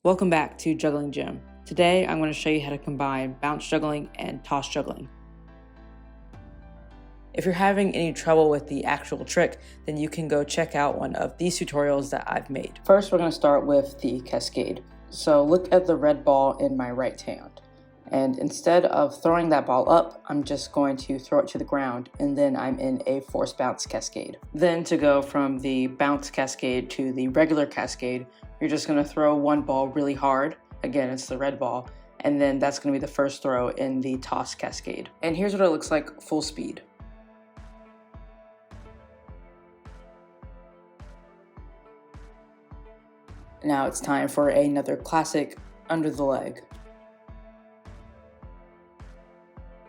Welcome back to Juggling Gym. Today I'm going to show you how to combine bounce juggling and toss juggling. If you're having any trouble with the actual trick, then you can go check out one of these tutorials that I've made. First, we're going to start with the Cascade. So look at the red ball in my right hand. And instead of throwing that ball up, I'm just going to throw it to the ground, and then I'm in a force bounce cascade. Then to go from the bounce cascade to the regular cascade, you're just going to throw one ball really hard. Again, it's the red ball, and then that's going to be the first throw in the toss cascade. And here's what it looks like full speed. Now it's time for another classic under the leg.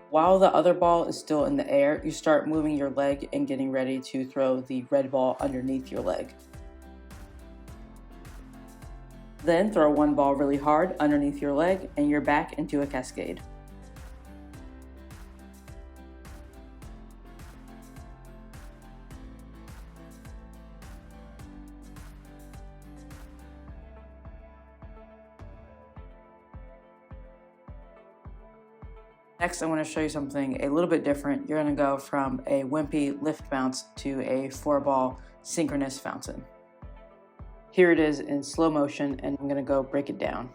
While the other ball is still in the air, you start moving your leg and getting ready to throw the red ball underneath your leg. Then throw one ball really hard underneath your leg and you're back into a cascade. Next, I want to show you something a little bit different. You're going to go from a wimpy lift bounce to a 4-ball synchronous fountain. Here it is in slow motion, and I'm going to go break it down.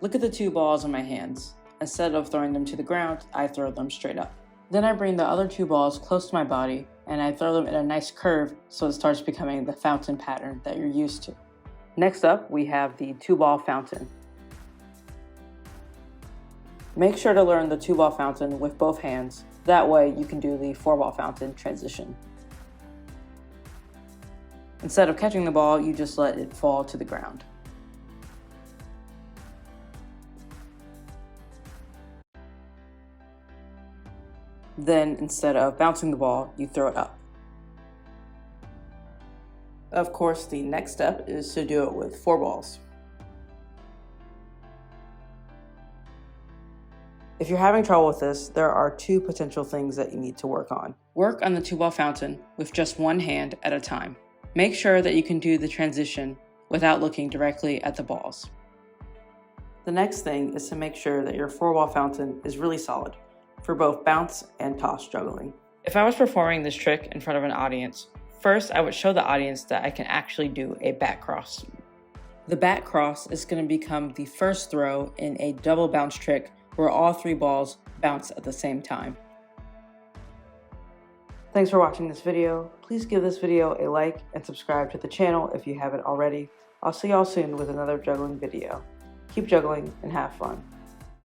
Look at the two balls in my hands. Instead of throwing them to the ground, I throw them straight up. Then I bring the other two balls close to my body, and I throw them in a nice curve so it starts becoming the fountain pattern that you're used to. Next up, we have the 2-ball fountain. Make sure to learn the 2-ball fountain with both hands. That way you can do the 4-ball fountain transition. Instead of catching the ball, you just let it fall to the ground. Then, instead of bouncing the ball, you throw it up. Of course, the next step is to do it with 4 balls. If you're having trouble with this, there are 2 potential things that you need to work on. Work on the 2-ball fountain with just one hand at a time. Make sure that you can do the transition without looking directly at the balls. The next thing is to make sure that your 4-ball fountain is really solid for both bounce and toss juggling. If I was performing this trick in front of an audience, first, I would show the audience that I can actually do a backcross. The backcross is going to become the first throw in a double bounce trick where all 3 balls bounce at the same time. Thanks for watching this video. Please give this video a like and subscribe to the channel if you haven't already. I'll see y'all soon with another juggling video. Keep juggling and have fun.